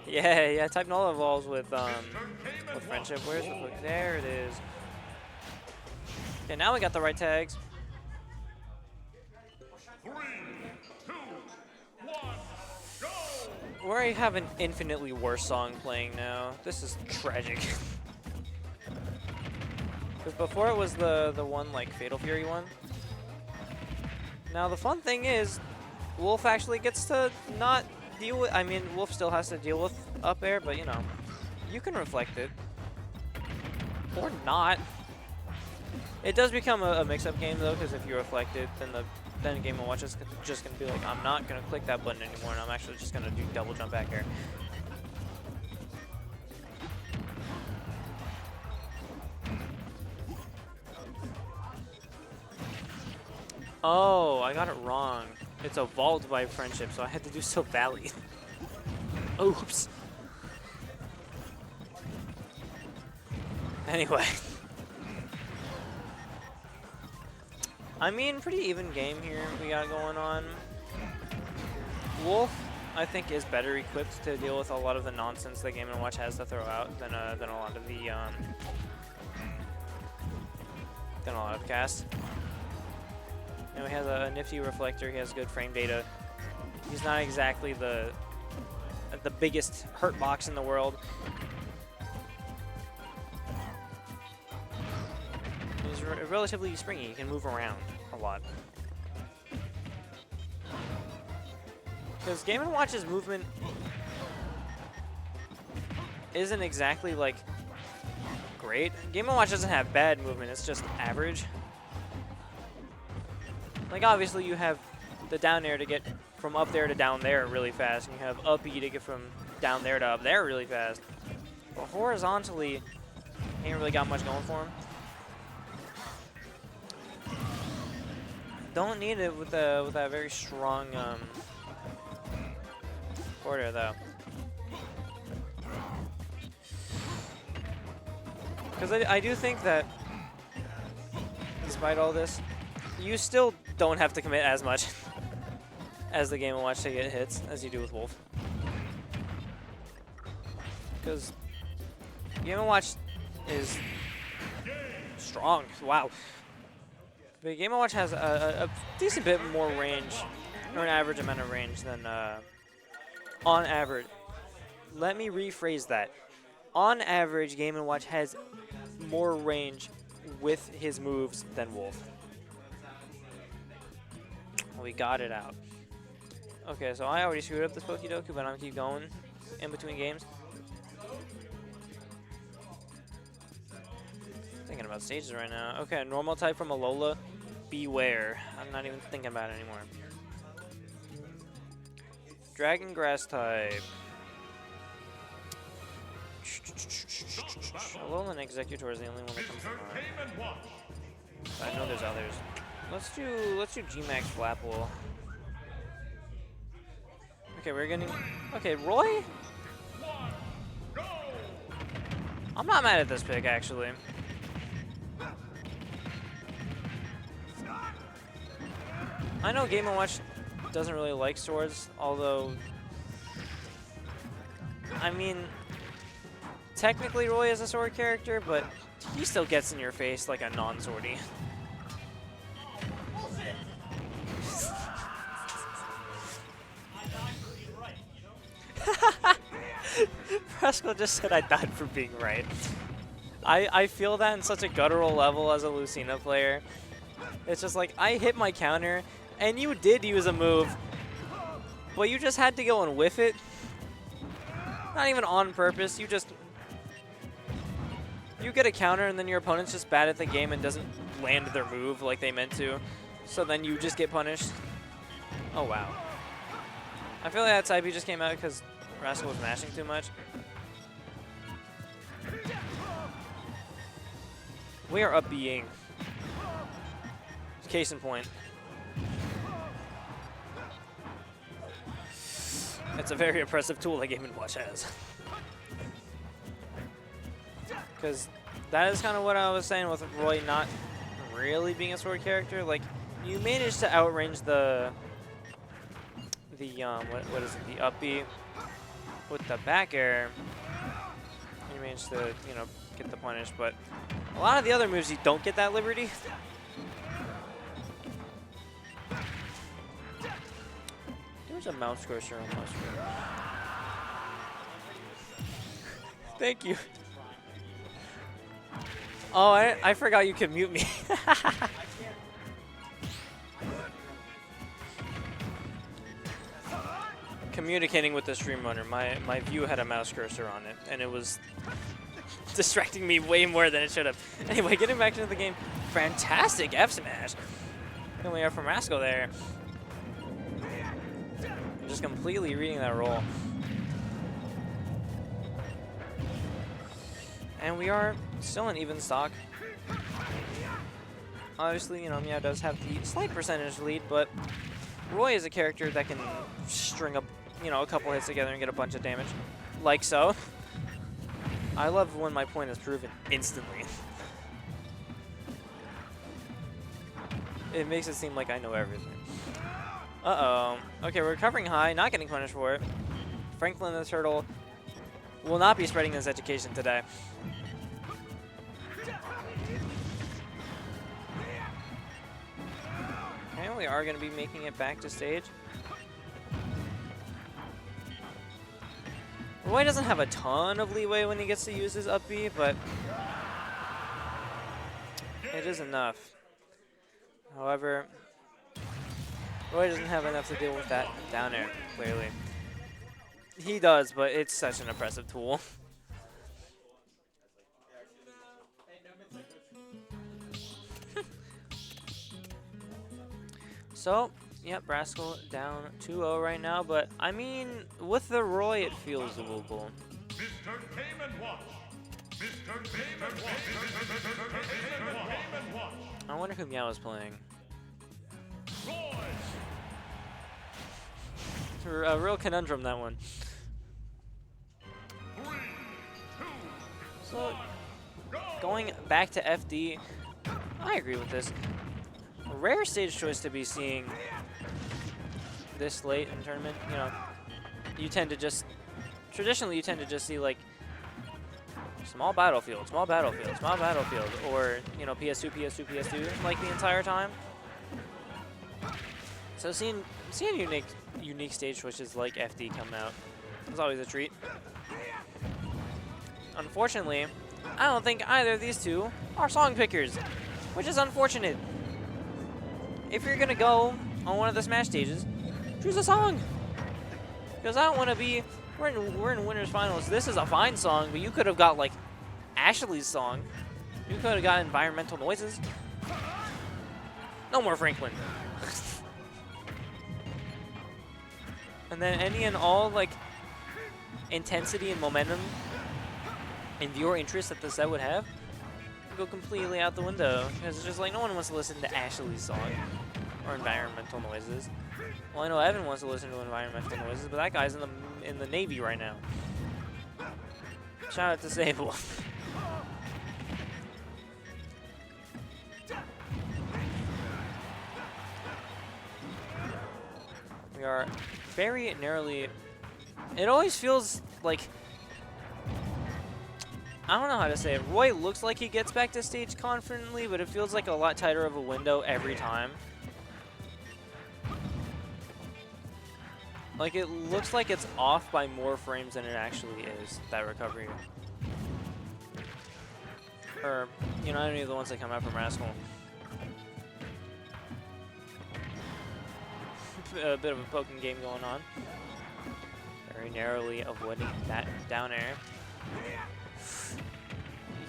Yeah, type null evolves with friendship. Where's the hook? There it is. Okay, now we got the right tags. 3, 2, 1, go! We have an infinitely worse song playing now. This is tragic. Because before it was the one like Fatal Fury one. Now the fun thing is, Wolf actually gets to not deal with. I mean, Wolf still has to deal with up air, but you know, you can reflect it or not. It does become a mix-up game though, because if you reflect it, then Game & Watch is just gonna be like, I'm not gonna click that button anymore, and I'm actually just gonna do double jump back air. Oh, I got it wrong. It's evolved by friendship, so I had to do Silk Valley. Oops. Anyway. I mean, pretty even game here we got going on. Wolf, I think, is better equipped to deal with a lot of the nonsense that Game & Watch has to throw out than a lot of the casts. You know, he has a nifty reflector. He has good frame data. He's not exactly the biggest hurt box in the world. He's relatively springy. He can move around a lot. Because Game & Watch's movement isn't exactly like great. Game & Watch doesn't have bad movement. It's just average. Like, obviously, you have the down air to get from up there to down there really fast, and you have up E to get from down there to up there really fast. But horizontally, ain't really got much going for him. Don't need it with that very strong order, though. Because I do think that, despite all this, you still don't have to commit as much as the Game & Watch to get hits as you do with Wolf. Because Game & Watch is strong. Wow. But Game & Watch has a decent bit more range, or an average amount of range than, on average. Let me rephrase that. On average, Game & Watch has more range with his moves than Wolf. We got it out. Okay, so I already screwed up this Pokedoku, but I'm gonna keep going in between games. Thinking about stages right now. Okay, normal type from Alola. Beware. I'm not even thinking about it anymore. Dragon Grass type. Alolan Executor is the only one that comes to mind. But I know there's others. Let's do G-Max Flapple. Okay, we're getting. Okay, Roy. I'm not mad at this pick actually. I know Game & Watch doesn't really like swords, although I mean, technically Roy is a sword character, but he still gets in your face like a non-swordy. Rascal just said I died for being right. I feel that in such a guttural level as a Lucina player. It's just like, I hit my counter, and you did use a move, but you just had to go and whiff it. Not even on purpose, you get a counter, and then your opponent's just bad at the game and doesn't land their move like they meant to. So then you just get punished. Oh, wow. I feel like that type just came out because Rascal was mashing too much. We are up being. Case in point. It's a very impressive tool that Game & Watch has. Because that is kind of what I was saying with Roy not really being a sword character. Like, you managed to outrange the what is it, the up B. with the back air, he managed to, you know, get the punish. But a lot of the other moves, you don't get that liberty. There's a mouse cursor on my screen. Thank you. Oh, I forgot you could mute me. Communicating with the stream runner, my view had a mouse cursor on it, and it was distracting me way more than it should have. Anyway, getting back into the game, fantastic F smash. Here we are from Rascal there. Just completely reading that roll. And we are still in even stock. Obviously, you know, Meow does have the slight percentage lead, but Roy is a character that can string up, you know, a couple hits together and get a bunch of damage. Like so. I love when my point is proven instantly. It makes it seem like I know everything. Uh-oh. Okay, we're recovering high, not getting punished for it. Franklin the Turtle will not be spreading his education today. And we are going to be making it back to stage. Roy doesn't have a ton of leeway when he gets to use his up B, but it is enough. However, Roy doesn't have enough to deal with that down air, clearly. He does, but it's such an impressive tool. So, yep, Rascal down 2-0 right now, but I mean, with the Roy, it feels doable. Mr. KMLocal. Mr. KMLocal. I wonder who Meow is playing. A real conundrum, that one. 3, 2, So, going back to FD, I agree with this. A rare stage choice to be seeing this late in the tournament. You know, you tend to just, traditionally you tend to just see like small battlefield, small battlefield, small battlefield, or, you know, PS2, PS2, PS2 like the entire time. So seeing unique stage choices like FD come out is always a treat. Unfortunately, I don't think either of these two are song pickers, which is unfortunate. If you're gonna go on one of the Smash stages, choose a song. Because I don't want to be, we're in winners finals. This is a fine song, but you could have got like Ashley's song. You could have got Environmental Noises. No more Franklin. And then any and all like intensity and momentum and viewer interest that the set would have go completely out the window, because it's just like no one wants to listen to Ashley's song or Environmental Noises. Well, I know Evan wants to listen to Environmental Noises, but that guy's in the Navy right now. Shout out to Sable. We are very narrowly. It always feels like, I don't know how to say it. Roy looks like he gets back to stage confidently, but it feels like a lot tighter of a window every time. Like, it looks like it's off by more frames than it actually is, that recovery. Or, you know, any of the ones that come out from Rascal. A bit of a poking game going on. Very narrowly avoiding that down air.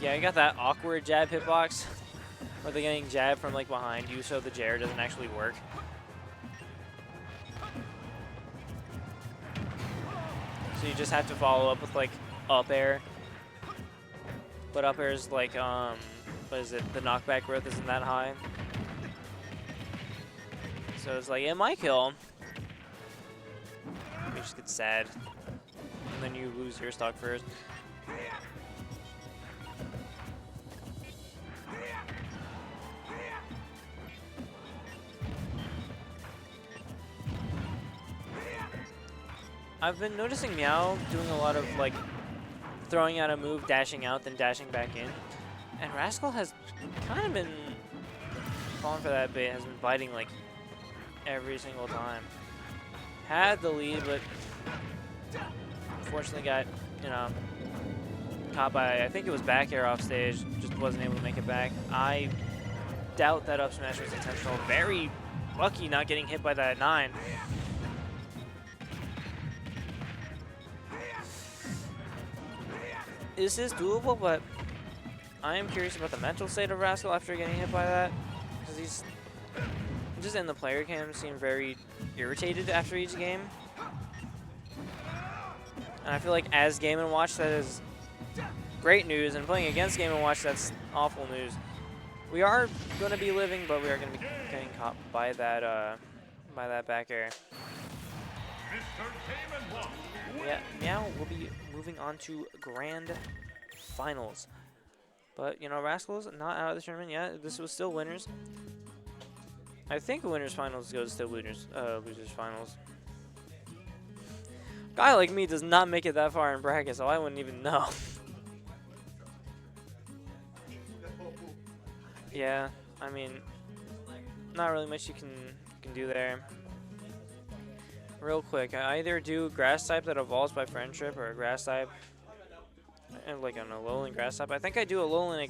Yeah, you got that awkward jab hitbox where they're getting jabbed from like behind you, so the Jair doesn't actually work. So you just have to follow up with like up air. But up air is like, what is it? The knockback growth isn't that high. So it's like, it might kill. You just get sad. And then you lose your stock first. I've been noticing Meow doing a lot of like throwing out a move, dashing out, then dashing back in. And Rascal has kind of been falling for that bait, has been biting like every single time. Had the lead, but unfortunately got, you know, caught by, I think it was back air off stage, just wasn't able to make it back. I doubt that up smash was intentional. Very lucky not getting hit by that 9. This is doable, but I am curious about the mental state of Rascal after getting hit by that, because he's just in the player cam seemed very irritated after each game. And I feel like as Game & Watch, that is great news, and playing against Game & Watch, that's awful news. We are going to be living, but we are going to be getting caught by that back air. Yeah, Meow will be moving on to Grand Finals. But, you know, Rascal's not out of the tournament yet. This was still winners. I think winners finals goes to losers finals. Guy like me does not make it that far in bracket, so I wouldn't even know. Yeah, I mean, not really much you can do there. Real quick, I either do grass type that evolves by friendship or a grass type, and like on a Alolan grass type. I think I do Alolan